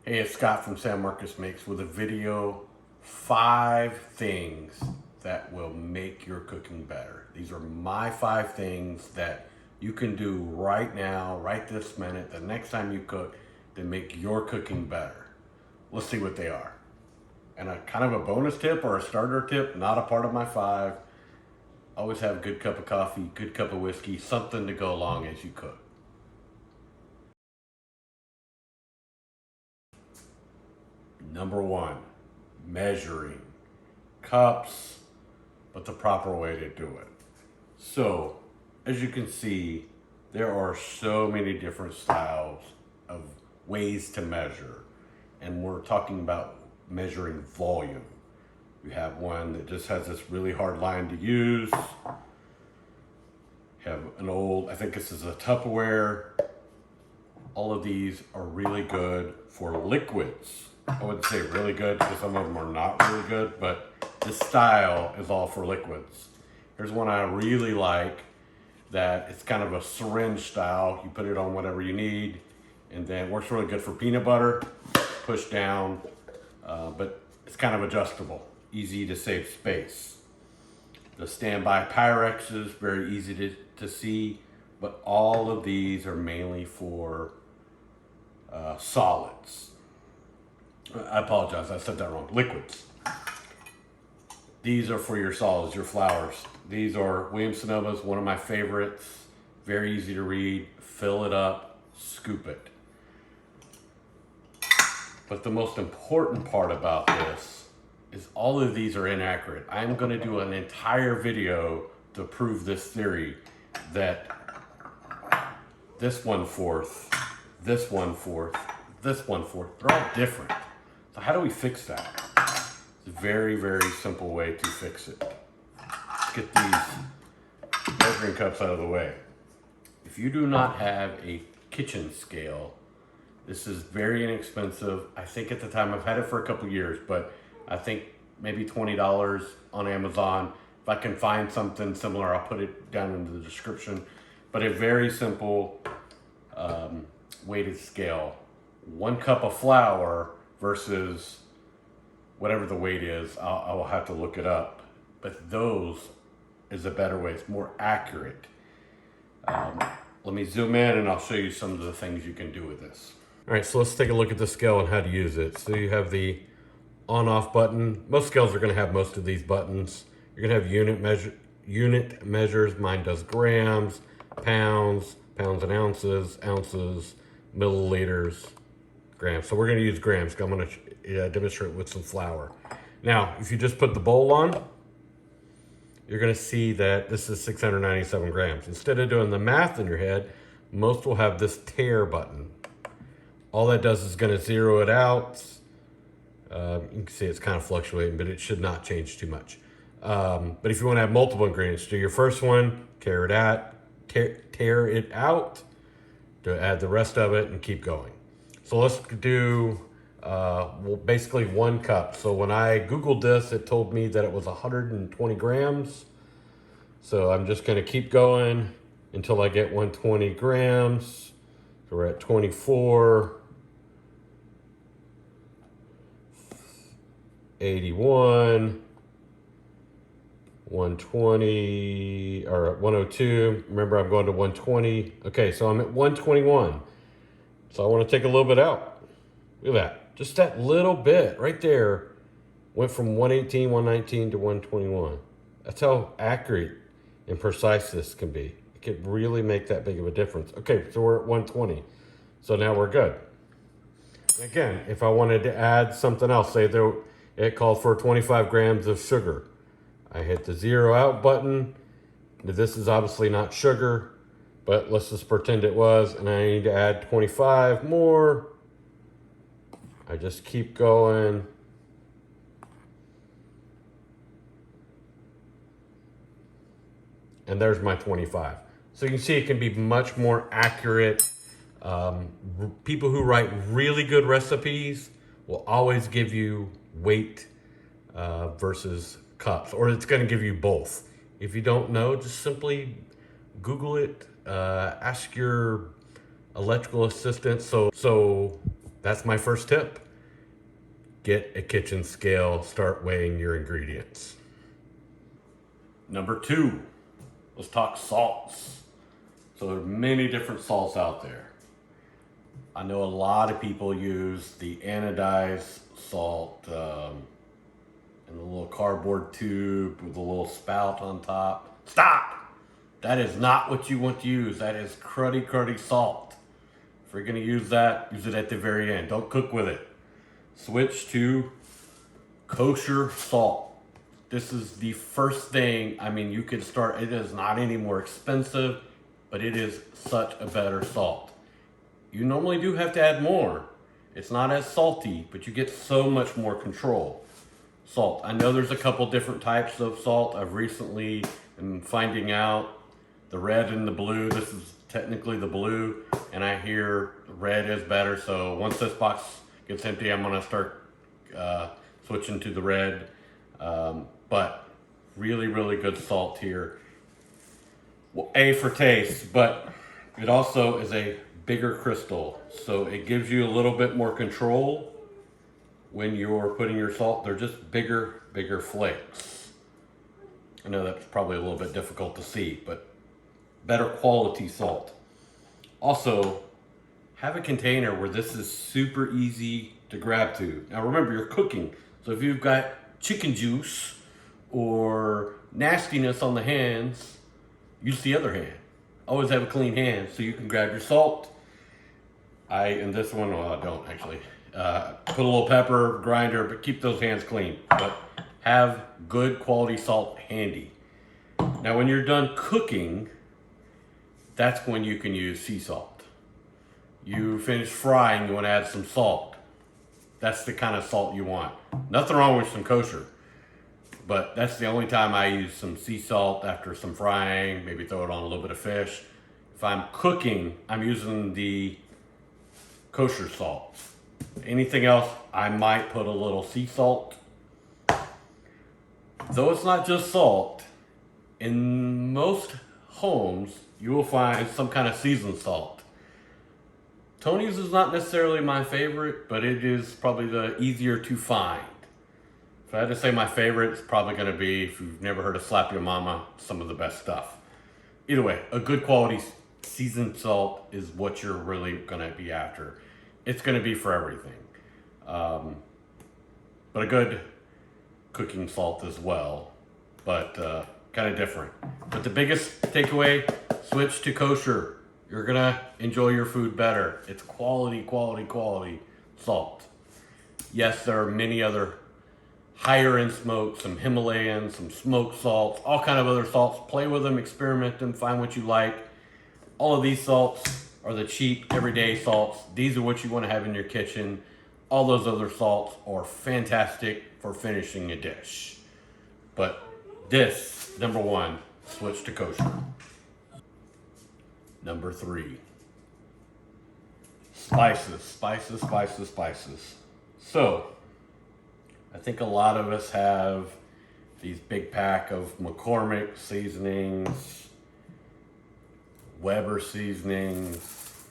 Hey, it's Scott from San Marcos Makes with a video, 5 things that will make your cooking better. These are my 5 things that you can do right now, right this minute, the next time you cook, to make your cooking better. Let's see what they are. And a kind of a bonus tip or a starter tip, not a part of my 5. Always have a good cup of coffee, good cup of whiskey, something to go along as you cook. Number 1, measuring. Cups, but the proper way to do it. So, as you can see, there are so many different styles of ways to measure. And we're talking about measuring volume. You have one that just has this really hard line to use. Have an old, I think this is a Tupperware. All of these are really good for liquids. I wouldn't say really good because some of them are not really good, but this style is all for liquids. Here's one I really like that it's kind of a syringe style. You put it on whatever you need, and then it works really good for peanut butter. Push down, but it's kind of adjustable. Easy to save space. The standby Pyrex is very easy to see, but all of these are mainly for solids. I apologize, I said that wrong. Liquids. These are for your solids, your flours. These are Williams-Sonoma's, one of my favorites. Very easy to read. Fill it up, scoop it. But the most important part about this is all of these are inaccurate. I'm going to do an entire video to prove this theory that this 1/4, this 1/4, this 1/4, they're all different. So how do we fix that? It's a very, very simple way to fix it. Let's get these measuring cups out of the way. If you do not have a kitchen scale, this is very inexpensive. I think at the time, I've had it for a couple years, but I think maybe $20 on Amazon. If I can find something similar, I'll put it down in the description. But a very simple weighted scale. 1 cup of flour versus whatever the weight is. I will have to look it up. But those is a better way. It's more accurate. Let me zoom in and I'll show you some of the things you can do with this. All right, so let's take a look at the scale and how to use it. So you have the on-off button. Most scales are going to have most of these buttons. You're going to have unit measures. Mine does grams, pounds, pounds and ounces, ounces, milliliters, grams. So we're going to use grams. I'm going to demonstrate with some flour. Now, if you just put the bowl on, you're going to see that this is 697 grams. Instead of doing the math in your head, most will have this tare button. All that does is going to zero it out. You can see it's kind of fluctuating, but it should not change too much. But if you want to have multiple ingredients, do your first one, tare it out, to add the rest of it and keep going. So let's do basically 1 cup. So when I Googled this, it told me that it was 120 grams. So I'm just going to keep going until I get 120 grams. So we're at 24, 81, 120, or 102. Remember, I'm going to 120. Okay, so I'm at 121. So I want to take a little bit out. Look at that. Just that little bit right there went from 118, 119 to 121. That's how accurate and precise this can be. It can really make that big of a difference. Okay, so we're at 120. So now we're good. Again, if I wanted to add something else, say it called for 25 grams of sugar. I hit the zero out button. This is obviously not sugar, but let's just pretend it was, and I need to add 25 more. I just keep going. And there's my 25. So you can see it can be much more accurate. People who write really good recipes will always give you weight versus cups, or it's going to give you both. If you don't know, just simply Google it, ask your electrical assistant. So that's my first tip. Get a kitchen scale, start weighing your ingredients. Number 2, let's talk salts. So there are many different salts out there. I know a lot of people use the anodized salt in the little cardboard tube with a little spout on top. Stop! That is not what you want to use. That is cruddy salt. If you're gonna use that, use it at the very end. Don't cook with it. Switch to kosher salt. This is the first thing, you can start, it is not any more expensive, but it is such a better salt. You normally do have to add more. It's not as salty, but you get so much more control. Salt. I know there's a couple different types of salt. I've recently been finding out the red and the blue. This is technically the blue, and I hear red is better. So once this box gets empty, I'm gonna start switching to the red. But really, really good salt here. Well, A for taste, but it also is a bigger crystal, so it gives you a little bit more control when you're putting your salt. They're just bigger flakes. I know that's probably a little bit difficult to see, but better quality salt. Also, have a container where this is super easy to grab to. Now remember, you're cooking, so if you've got chicken juice or nastiness on the hands, use the other hand. Always have a clean hand so you can grab your salt. In this one, I don't actually. Put a little pepper, grinder, but keep those hands clean. But have good quality salt handy. Now when you're done cooking, that's when you can use sea salt. You finish frying, you want to add some salt. That's the kind of salt you want. Nothing wrong with some kosher, but that's the only time I use some sea salt after some frying, maybe throw it on a little bit of fish. If I'm cooking, I'm using the kosher salt. Anything else, I might put a little sea salt. Though it's not just salt, in most homes, you will find some kind of seasoned salt. Tony's is not necessarily my favorite, but it is probably the easier to find. If I had to say my favorite, it's probably gonna be, if you've never heard of Slap Your Mama, some of the best stuff. Either way, a good quality seasoned salt is what you're really gonna be after. It's gonna be for everything. But a good cooking salt as well, but kind of different. But the biggest takeaway, switch to kosher. You're gonna enjoy your food better. It's quality salt. Yes, there are many other higher end smokes, some Himalayan, some smoked salts, all kind of other salts. Play with them, experiment them, find what you like. All of these salts are the cheap, everyday salts. These are what you want to have in your kitchen. All those other salts are fantastic for finishing a dish. But this, number 1, switch to kosher. Number 3, spices. So, I think a lot of us have these big pack of McCormick seasonings, Weber seasonings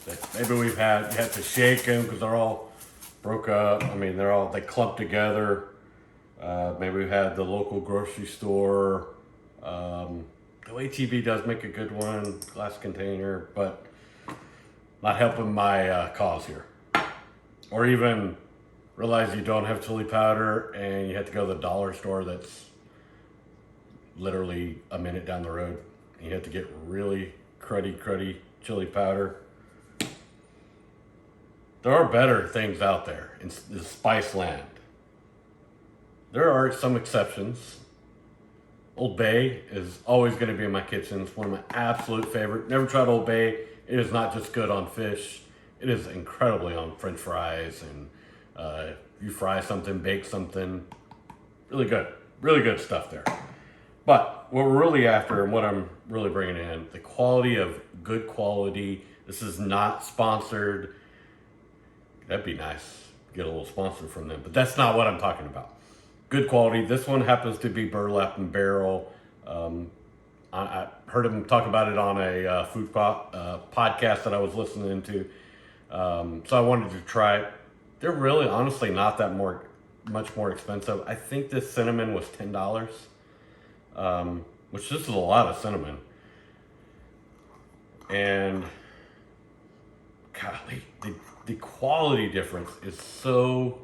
that maybe you have to shake them because they're all broke up. They clump together. Maybe we've had the local grocery store. The ATV does make a good one, glass container, but not helping my cause here. Or even realize you don't have chili powder and you have to go to the dollar store that's literally a minute down the road. You have to get really cruddy chili powder. There are better things out there in the spice land. There are some exceptions. Old Bay is always going to be in my kitchen. It's one of my absolute favorite. Never tried Old Bay. It is not just good on fish. It is incredibly on French fries, and you fry something, bake something. Really good stuff there. But what we're really after, and what I'm really bringing in, the quality of good quality. This is not sponsored. That'd be nice. Get a little sponsor from them, but that's not what I'm talking about. Good quality. This one happens to be burlap and barrel. I heard him talk about it on a food podcast that I was listening to. So I wanted to try it. They're really, honestly, not that much more expensive. I think this cinnamon was $10, which this is a lot of cinnamon. And golly, the quality difference is so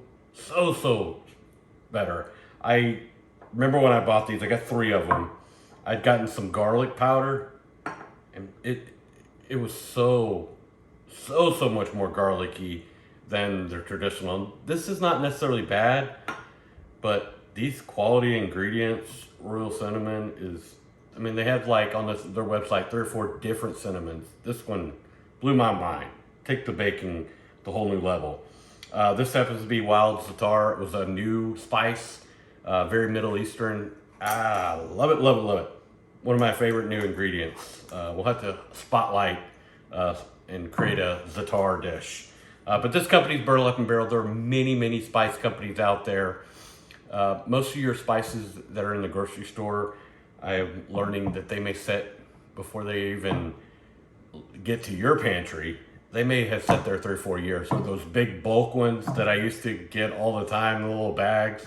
better. I remember when I bought these, I got 3 of them. I'd gotten some garlic powder, and it was so much more garlicky than the traditional. This is not necessarily bad, but these quality ingredients, Royal Cinnamon is, I mean, they have like on their website 3 or 4 different cinnamons. This one blew my mind. Take the baking to a whole new level. This happens to be Wild Zatar. It was a new spice, very Middle Eastern. Love it, love it, love it. One of my favorite new ingredients. We'll have to spotlight and create a Zatar dish. But this company's Burlap and Barrel. There are many spice companies out there. Most of your spices that are in the grocery store, I'm learning that they may set before they even get to your pantry. They may have set there 3 or 4 years. So those big bulk ones that I used to get all the time, the little bags,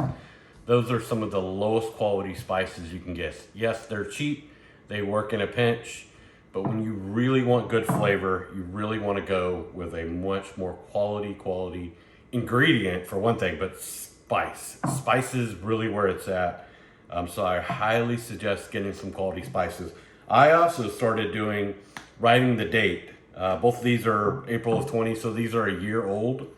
those are some of the lowest quality spices you can get. Yes, they're cheap. They work in a pinch. But when you really want good flavor, you really want to go with a much more quality ingredient for one thing, but spice. Spice is really where it's at. So I highly suggest getting some quality spices. I also started writing the date. Both of these are April of 20, so these are a year old.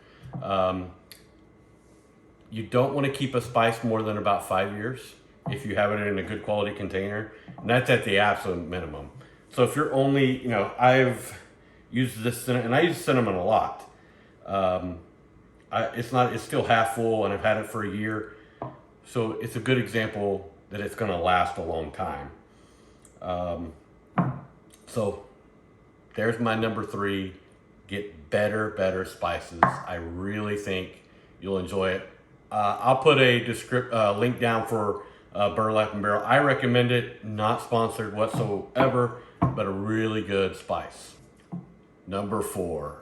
You don't want to keep a spice more than about 5 years if you have it in a good quality container, and that's at the absolute minimum. So if you're only, I've used this cinnamon, and I use cinnamon a lot. It's still half full, and I've had it for a year. So it's a good example that it's going to last a long time. So there's my number 3. Get better spices. I really think you'll enjoy it. I'll put a link down for Burlap and Barrel. I recommend it. Not sponsored whatsoever, but a really good spice. Number 4.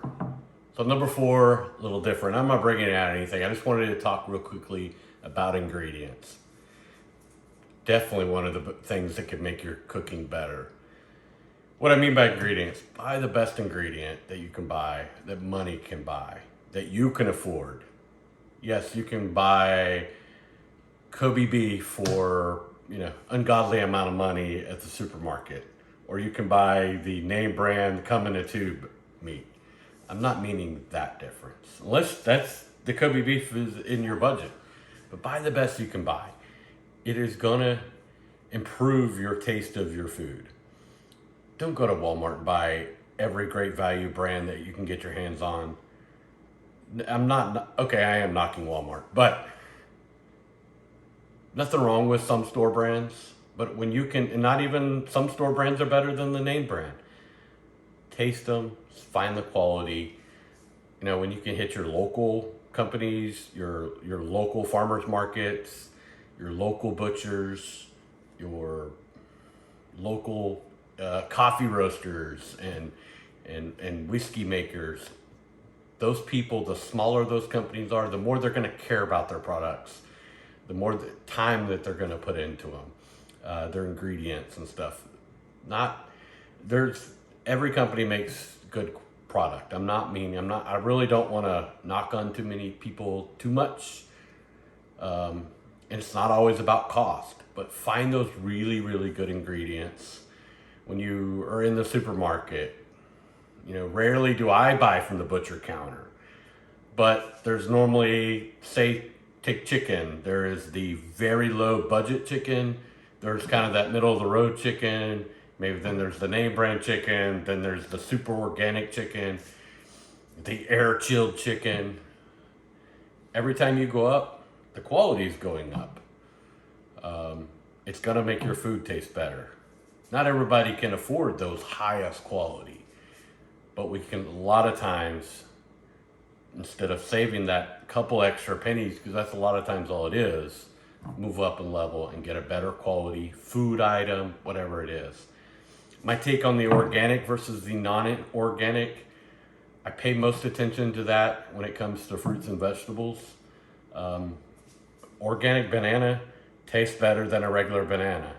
So number 4, a little different. I'm not bringing out anything. I just wanted to talk real quickly about ingredients. Definitely one of the things that can make your cooking better. What I mean by ingredients, buy the best ingredient that you can buy, that money can buy, that you can afford. Yes, you can buy Kobe beef for, ungodly amount of money at the supermarket. Or you can buy the name brand come in a tube meat. I'm not meaning that difference. Unless the Kobe beef is in your budget. But buy the best you can buy. It is gonna improve your taste of your food. Don't go to Walmart and buy every great value brand that you can get your hands on. I am knocking Walmart, but nothing wrong with some store brands. But when you can, and not even some store brands are better than the name brand. Taste them, find the quality. When you can hit your local companies, your local farmers markets, your local butchers, your local coffee roasters and whiskey makers. Those people, the smaller those companies are, the more they're going to care about their products, the more the time that they're going to put into them, their ingredients and stuff. Every company makes good product. I really don't want to knock on too many people too much. And it's not always about cost, but find those really good ingredients. When you are in the supermarket, rarely do I buy from the butcher counter, but there's normally, take chicken. There is the very low budget chicken. There's kind of that middle of the road chicken. Maybe then there's the name brand chicken. Then there's the super organic chicken, the air chilled chicken. Every time you go up, the quality is going up. It's gonna make your food taste better. Not everybody can afford those highest quality, but we can, a lot of times, instead of saving that couple extra pennies, because that's a lot of times all it is, move up in level and get a better quality food item, whatever it is. My take on the organic versus the non-organic, I pay most attention to that when it comes to fruits and vegetables. Organic banana tastes better than a regular banana.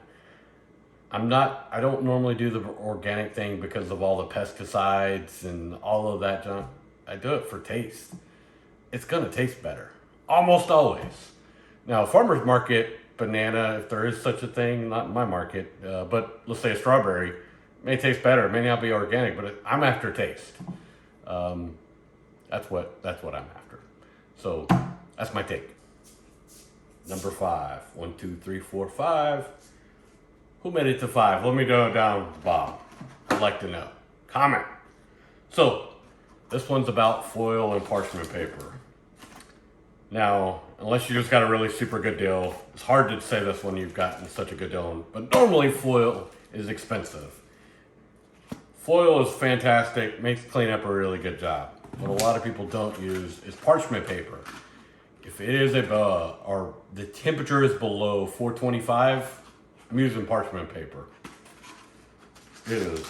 I don't normally do the organic thing because of all the pesticides and all of that junk. I do it for taste. It's gonna taste better, almost always. Now, farmer's market banana, if there is such a thing, not in my market, but let's say a strawberry, may taste better. It may not be organic, but I'm after taste. That's what I'm after. So that's my take. Number 5. 1, 2, 3, 4, 5. Who made it to 5? Let me go down the bottom. I'd like to know. Comment. So this one's about foil and parchment paper. Now, unless you just got a really super good deal, it's hard to say this when you've gotten such a good deal. But normally foil is expensive. Foil is fantastic, makes cleanup a really good job. What a lot of people don't use is parchment paper. If it is or the temperature is below 425, I'm using parchment paper. It's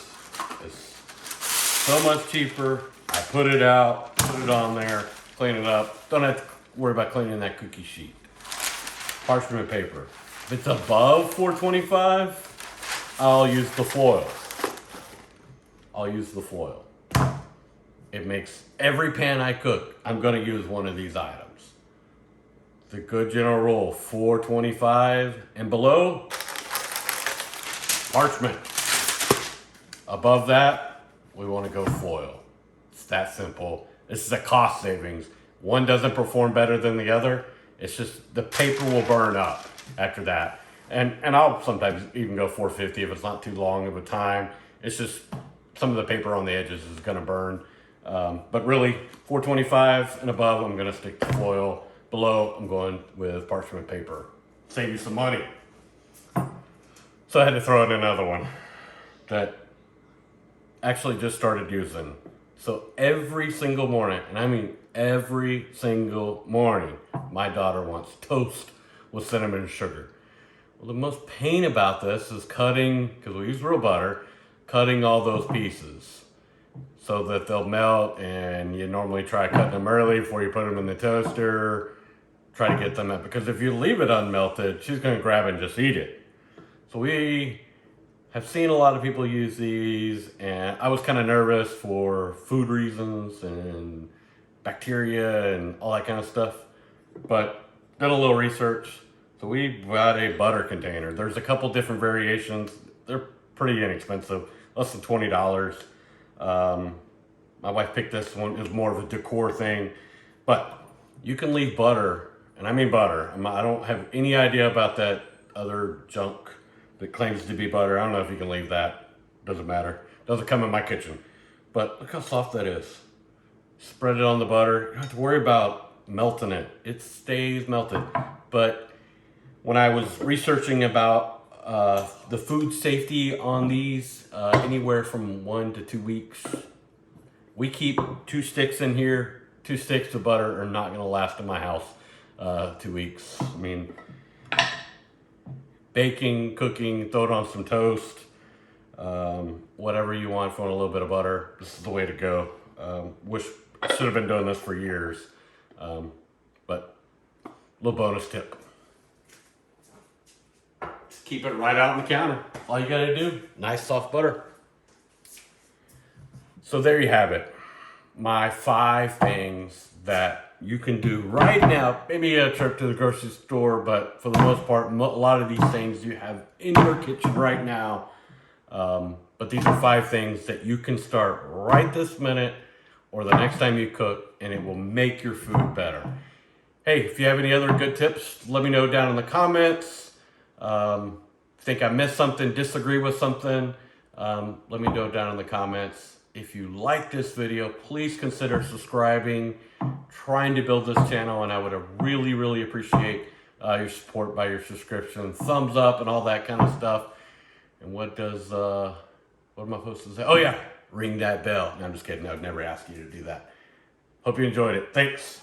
so much cheaper. I put it out, put it on there, clean it up. Don't have to worry about cleaning that cookie sheet. Parchment paper. If it's above 425, I'll use the foil. It makes every pan I cook, I'm gonna use one of these items. The good general rule, 425 and below, parchment. Above that, we wanna go foil. It's that simple. This is a cost savings. One doesn't perform better than the other. It's just the paper will burn up after that. And I'll sometimes even go 450 if it's not too long of a time. It's just some of the paper on the edges is gonna burn. But really, 425 and above, I'm gonna stick to foil. Below, I'm going with parchment paper. Save you some money. So I had to throw in another one that actually just started using. So every single morning, and I mean every single morning, my daughter wants toast with cinnamon and sugar. Well, the most pain about this is cutting, because we use real butter, cutting all those pieces so that they'll melt, and you normally try cutting them early before you put them in the toaster. Try to get them out, because if you leave it unmelted, she's going to grab it and just eat it. So we have seen a lot of people use these, and I was kind of nervous for food reasons and bacteria and all that kind of stuff, but did a little research. So we bought a butter container. There's a couple different variations. They're pretty inexpensive, less than $20. My wife picked this one. It was more of a decor thing, but you can leave butter. And I mean butter. I don't have any idea about that other junk that claims to be butter. I don't know if you can leave that. Doesn't matter. Doesn't come in my kitchen. But look how soft that is. Spread it on the butter. You don't have to worry about melting it. It stays melted. But when I was researching about the food safety on these, anywhere from 1 to 2 weeks, we keep 2 sticks in here. 2 sticks of butter are not going to last in my house. 2 weeks. I mean, baking, cooking, throw it on some toast, whatever you want. If you want a little bit of butter, this is the way to go. Wish I should have been doing this for years, but little bonus tip. Just keep it right out on the counter. All you gotta do, nice soft butter. So there you have it. My 5 things that you can do right now. Maybe a trip to the grocery store, but for the most part, a lot of these things you have in your kitchen right now. But these are 5 things that you can start right this minute or the next time you cook, and it will make your food better. Hey, if you have any other good tips, let me know down in the comments. Think I missed something, disagree with something, let me know down in the comments. If you like this video, please consider subscribing. Trying to build this channel, and I would really, really appreciate your support by your subscription, thumbs up, and all that kind of stuff. And what am I supposed to say? Oh yeah, ring that bell. No, I'm just kidding. I would never ask you to do that. Hope you enjoyed it. Thanks.